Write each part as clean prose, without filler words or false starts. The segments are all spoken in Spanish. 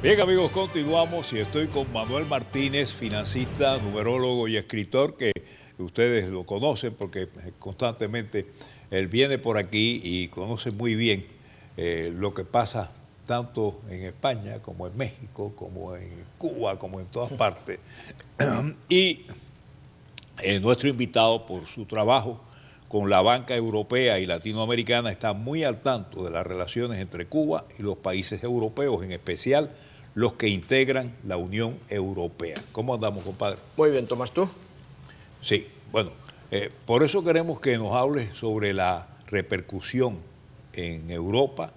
Bien, amigos, continuamos y estoy con Manuel Martínez, financista, numerólogo y escritor, que ustedes lo conocen porque constantemente él viene por aquí y conoce muy bien lo que pasa tanto en España como en México, como en Cuba, como en todas partes. Y nuestro invitado, por su trabajo con la banca europea y latinoamericana, está muy al tanto de las relaciones entre Cuba y los países europeos, en especial los que integran la Unión Europea. ¿Cómo andamos, compadre? Muy bien, Tomás, ¿tú? Sí, bueno, por eso queremos que nos hable sobre la repercusión en Europa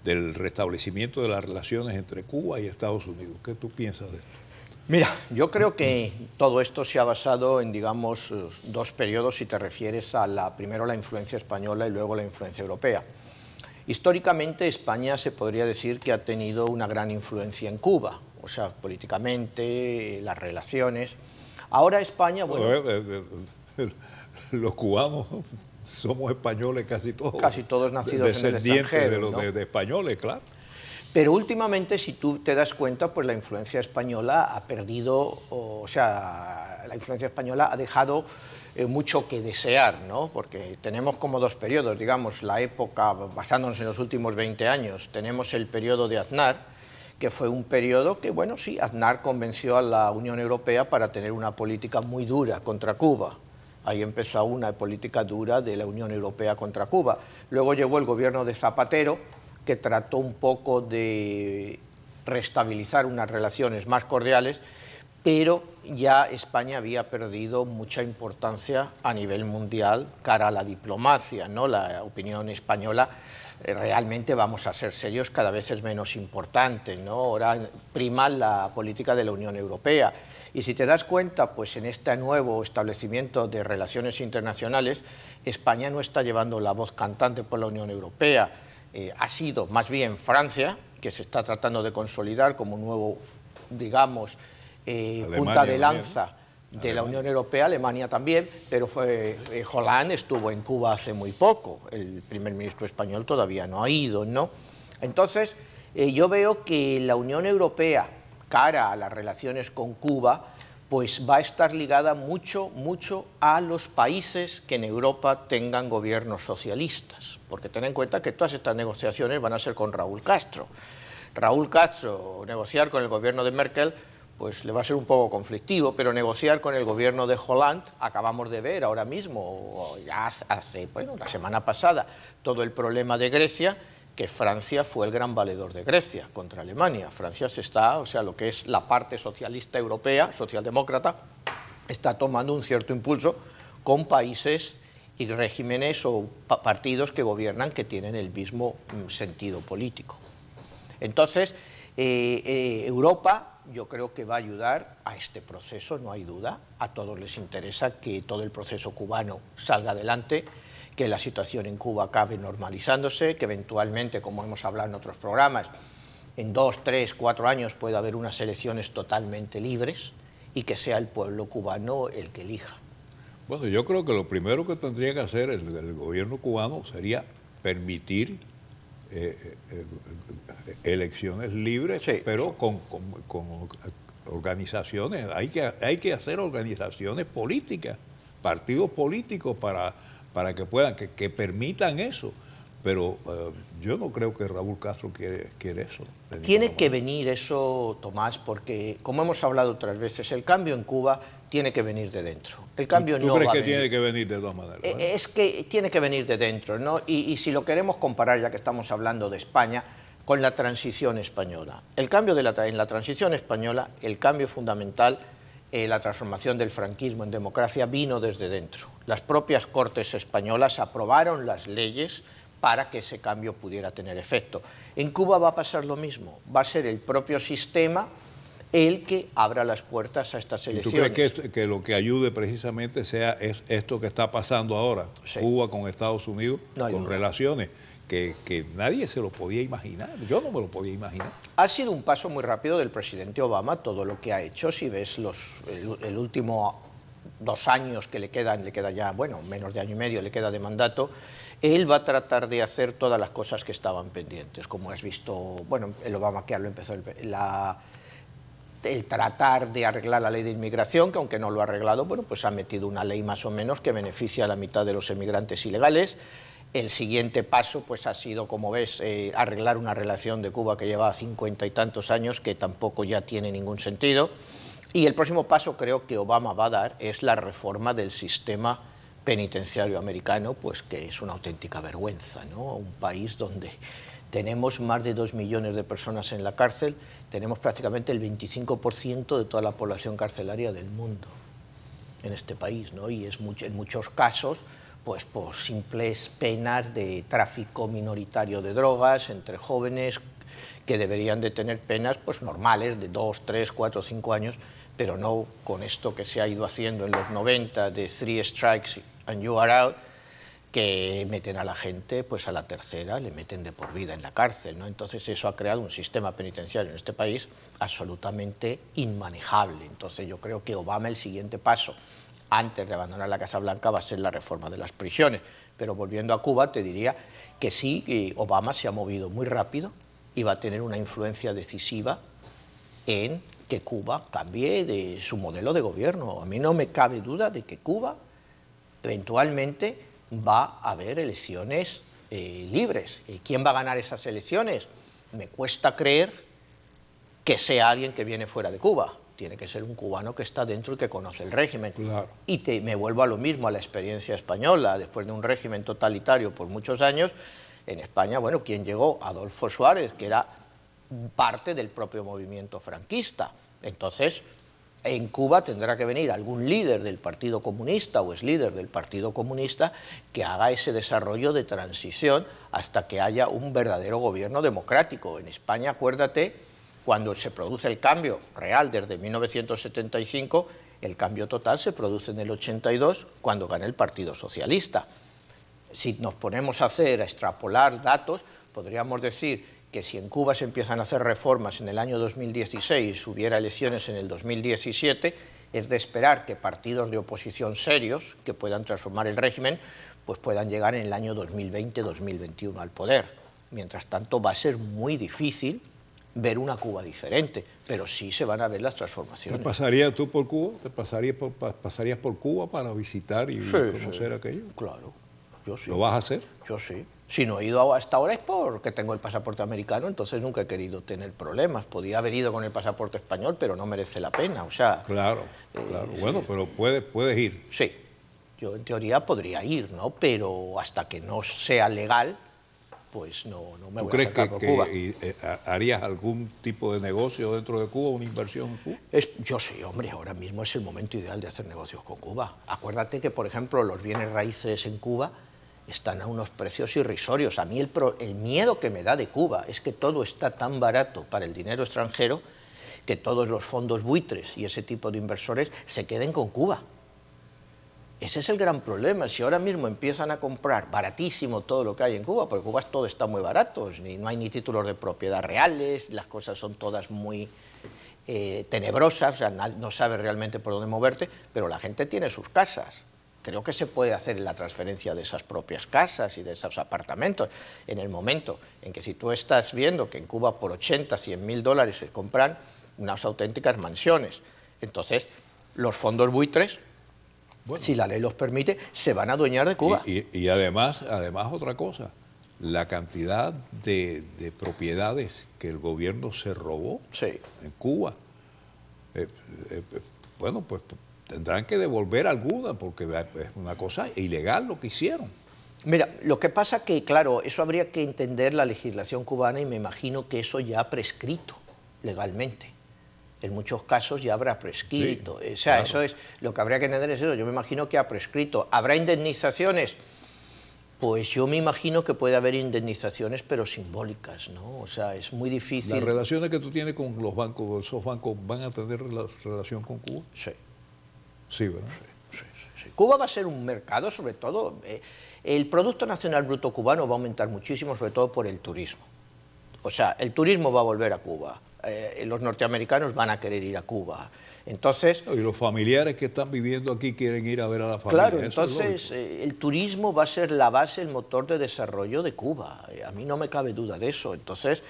del restablecimiento de las relaciones entre Cuba y Estados Unidos. ¿Qué tú piensas de esto? Mira, yo creo que todo esto se ha basado en, digamos, dos periodos, si te refieres a primero la influencia española y luego la influencia europea. Históricamente, España se podría decir que ha tenido una gran influencia en Cuba, o sea, políticamente, las relaciones. Ahora España, bueno... Los cubanos somos españoles casi todos. Casi todos nacidos en el extranjero, ¿no? de españoles, claro. Pero últimamente, si tú te das cuenta, pues la influencia española ha perdido, o sea, la influencia española ha dejado mucho que desear, ¿no? Porque tenemos como dos periodos, digamos, la época, basándonos en los últimos 20 años, tenemos el periodo de Aznar, que fue un periodo que, bueno, sí, Aznar convenció a la Unión Europea para tener una política muy dura contra Cuba. Ahí empezó una política dura de la Unión Europea contra Cuba. Luego llegó el gobierno de Zapatero, que trató un poco de restabilizar unas relaciones más cordiales, pero ya España había perdido mucha importancia a nivel mundial cara a la diplomacia, ¿no? La opinión española, realmente, vamos a ser serios, cada vez es menos importante, ¿no? Ahora prima la política de la Unión Europea. Y si te das cuenta, pues en este nuevo establecimiento de relaciones internacionales, España no está llevando la voz cantante por la Unión Europea. Ha sido más bien Francia, que se está tratando de consolidar como un nuevo, digamos, punta de lanza de la Unión Europea, Alemania también, pero Hollande estuvo en Cuba hace muy poco, el primer ministro español todavía no ha ido, ¿no? Entonces, yo veo que la Unión Europea, cara a las relaciones con Cuba, pues va a estar ligada mucho a los países que en Europa tengan gobiernos socialistas, porque ten en cuenta que todas estas negociaciones van a ser con Raúl Castro. Raúl Castro, negociar con el gobierno de Merkel, pues le va a ser un poco conflictivo, pero negociar con el gobierno de Hollande, acabamos de ver ahora mismo, ya hace, bueno, la semana pasada, todo el problema de Grecia, que Francia fue el gran valedor de Grecia contra Alemania. Francia se está, o sea, lo que es la parte socialista europea, socialdemócrata, está tomando un cierto impulso con países y regímenes o partidos que gobiernan que tienen el mismo sentido político. Entonces, Europa, yo creo que va a ayudar a este proceso, no hay duda. A todos les interesa que todo el proceso cubano salga adelante, que la situación en Cuba acabe normalizándose, que eventualmente, como hemos hablado en otros programas, en 2, 3, 4 años pueda haber unas elecciones totalmente libres y que sea el pueblo cubano el que elija. Bueno, yo creo que lo primero que tendría que hacer el gobierno cubano sería permitir elecciones libres, sí, pero con organizaciones. Hay que hacer organizaciones políticas, partidos políticos para que puedan, que permitan eso. Pero yo no creo que Raúl Castro quiere eso. Tiene que venir eso, Tomás, porque, como hemos hablado otras veces, el cambio en Cuba tiene que venir de dentro. El cambio no va a venir. ¿Tú crees que tiene que venir de todas maneras? Es que tiene que venir de dentro, ¿no? Y si lo queremos comparar, ya que estamos hablando de España, con la transición española. El cambio en la transición española, el cambio fundamental, la transformación del franquismo en democracia vino desde dentro. Las propias Cortes españolas aprobaron las leyes para que ese cambio pudiera tener efecto. En Cuba va a pasar lo mismo, va a ser el propio sistema el que abra las puertas a estas elecciones. ¿Tú crees que lo que ayude precisamente es esto que está pasando ahora, sí, Cuba con Estados Unidos, no con relaciones que nadie se lo podía imaginar? Yo no me lo podía imaginar. Ha sido un paso muy rápido del presidente Obama, todo lo que ha hecho. Si ves el último 2 años que le queda ya, bueno, menos de año y medio le queda de mandato, él va a tratar de hacer todas las cosas que estaban pendientes, como has visto, bueno, el Obamacare lo empezó, el tratar de arreglar la ley de inmigración, que aunque no lo ha arreglado, bueno, pues ha metido una ley más o menos que beneficia a la mitad de los emigrantes ilegales. El siguiente paso pues ha sido, como ves, arreglar una relación de Cuba que lleva 50 y tantos años, que tampoco ya tiene ningún sentido. Y el próximo paso creo que Obama va a dar es la reforma del sistema penitenciario americano, pues que es una auténtica vergüenza, ¿no? Un país donde tenemos más de 2 millones de personas en la cárcel, tenemos prácticamente el 25% de toda la población carcelaria del mundo en este país, ¿no? Y es en muchos casos pues por simples penas de tráfico minoritario de drogas entre jóvenes que deberían de tener penas pues normales de 2, 3, 4, 5 años, pero no con esto que se ha ido haciendo en los 90 de 3 strikes and you are out, que meten a la gente pues a la tercera, le meten de por vida en la cárcel, ¿no? Entonces eso ha creado un sistema penitenciario en este país absolutamente inmanejable. Entonces yo creo que Obama, el siguiente paso antes de abandonar la Casa Blanca, va a ser la reforma de las prisiones. Pero volviendo a Cuba, te diría que sí, que Obama se ha movido muy rápido y va a tener una influencia decisiva en que Cuba cambie de su modelo de gobierno. A mí no me cabe duda de que Cuba eventualmente va a haber elecciones libres. ¿Quién va a ganar esas elecciones? Me cuesta creer que sea alguien que viene fuera de Cuba. Tiene que ser un cubano que está dentro y que conoce el régimen. Claro. Y me vuelvo a lo mismo, a la experiencia española. Después de un régimen totalitario por muchos años, en España, bueno, ¿quién llegó? Adolfo Suárez, que era parte del propio movimiento franquista. Entonces, en Cuba tendrá que venir algún líder del Partido Comunista o ex líder del Partido Comunista que haga ese desarrollo de transición hasta que haya un verdadero gobierno democrático. En España, acuérdate, cuando se produce el cambio real desde 1975, el cambio total se produce en el 82, cuando gana el Partido Socialista. Si nos ponemos a extrapolar datos, podríamos decir que si en Cuba se empiezan a hacer reformas en el año 2016, hubiera elecciones en el 2017, es de esperar que partidos de oposición serios, que puedan transformar el régimen, pues puedan llegar en el año 2020-2021 al poder. Mientras tanto, va a ser muy difícil ver una Cuba diferente, pero sí se van a ver las transformaciones. ¿Te pasarías tú por Cuba? ¿Te pasarías por Cuba para visitar y conocer aquello? Claro, yo sí. ¿Lo vas a hacer? Yo sí. Si no he ido hasta ahora es porque tengo el pasaporte americano, entonces nunca he querido tener problemas. Podía haber ido con el pasaporte español, pero no merece la pena, o sea... Claro, claro. Bueno, sí. Pero puedes ir. Sí, yo en teoría podría ir, ¿no? Pero hasta que no sea legal, pues no me voy a acercar por Cuba. ¿Harías algún tipo de negocio dentro de Cuba, una inversión en Cuba? Yo sí, hombre, ahora mismo es el momento ideal de hacer negocios con Cuba. Acuérdate que, por ejemplo, los bienes raíces en Cuba están a unos precios irrisorios. A mí el miedo que me da de Cuba es que todo está tan barato para el dinero extranjero que todos los fondos buitres y ese tipo de inversores se queden con Cuba. Ese es el gran problema. Si ahora mismo empiezan a comprar baratísimo todo lo que hay en Cuba, porque Cuba todo está muy barato, no hay ni títulos de propiedad reales, las cosas son todas muy tenebrosas, o sea, no sabes realmente por dónde moverte, pero la gente tiene sus casas. Creo que se puede hacer la transferencia de esas propias casas y de esos apartamentos en el momento en que si tú estás viendo que en Cuba por 80, 100 mil dólares se compran unas auténticas mansiones. Entonces, los fondos buitres, bueno, si la ley los permite, se van a adueñar de Cuba. Y además otra cosa, la cantidad de propiedades que el gobierno se robó en Cuba, bueno, pues tendrán que devolver alguna, porque es una cosa ilegal lo que hicieron. Mira, lo que pasa que, claro, eso habría que entender la legislación cubana y me imagino que eso ya ha prescrito legalmente. En muchos casos ya habrá prescrito. Sí, o sea, claro. Eso es lo que habría que entender, es eso. Yo me imagino que ha prescrito. ¿Habrá indemnizaciones? Pues yo me imagino que puede haber indemnizaciones, pero simbólicas, ¿no? O sea, es muy difícil. ¿Las relaciones que tú tienes con los bancos, esos bancos van a tener relación con Cuba? Sí. Sí, ¿verdad? Sí. Cuba va a ser un mercado, sobre todo, el Producto Nacional Bruto cubano va a aumentar muchísimo, sobre todo por el turismo. O sea, el turismo va a volver a Cuba, los norteamericanos van a querer ir a Cuba, Entonces, y los familiares que están viviendo aquí quieren ir a ver a la familia. claro, entonces el turismo va a ser la base, el motor de desarrollo de Cuba. A mí no me cabe duda de eso. Entonces,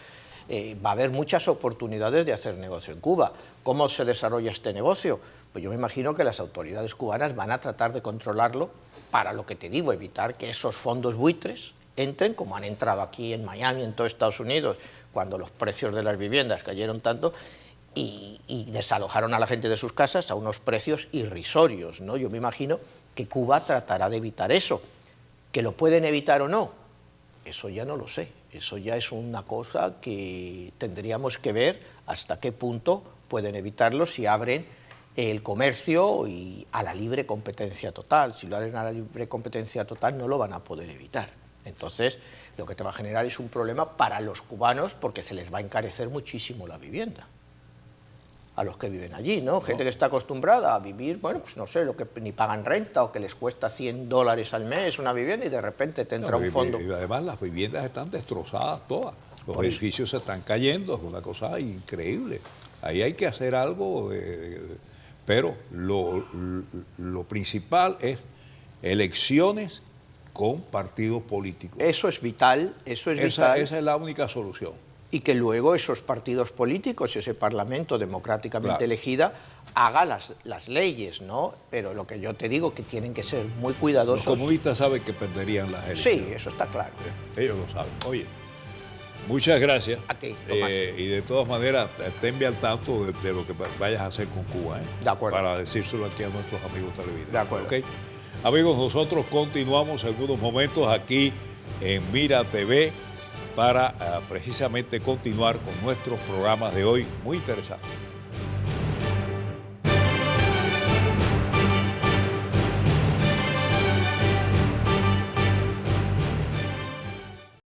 va a haber muchas oportunidades de hacer negocio en Cuba. ¿Cómo se desarrolla este negocio? Pues yo me imagino que las autoridades cubanas van a tratar de controlarlo para lo que te digo, evitar que esos fondos buitres entren, como han entrado aquí en Miami, en todo Estados Unidos, cuando los precios de las viviendas cayeron tanto, y desalojaron a la gente de sus casas a unos precios irrisorios, ¿no? Yo me imagino que Cuba tratará de evitar eso. ¿Que lo pueden evitar o no? Eso ya no lo sé. Eso ya es una cosa que tendríamos que ver hasta qué punto pueden evitarlo si abren el comercio y a la libre competencia total. Si lo abren a la libre competencia total no lo van a poder evitar. Entonces, lo que te va a generar es un problema para los cubanos porque se les va a encarecer muchísimo la vivienda a los que viven allí, ¿no? Gente que está acostumbrada a vivir, bueno, pues no sé, lo que ni pagan renta o que les cuesta $100 al mes una vivienda y de repente te entra un fondo. Y además las viviendas están destrozadas todas, los edificios se están cayendo, es una cosa increíble. Ahí hay que hacer algo, pero lo principal es elecciones con partidos políticos. Eso es vital, vital. Esa es la única solución. Y que luego esos partidos políticos, ese parlamento democráticamente elegida, haga las leyes, ¿no? Pero lo que yo te digo, que tienen que ser muy cuidadosos. Los comunistas saben que perderían las elecciones. Sí, eso está claro. Ellos lo saben. Oye, muchas gracias. A ti, y de todas maneras, esténme al tanto de lo que vayas a hacer con Cuba, ¿eh? De acuerdo. Para decírselo aquí a nuestros amigos televidentes. De acuerdo. ¿Okay? Amigos, nosotros continuamos en unos momentos aquí en Mira TV para precisamente continuar con nuestros programas de hoy muy interesantes.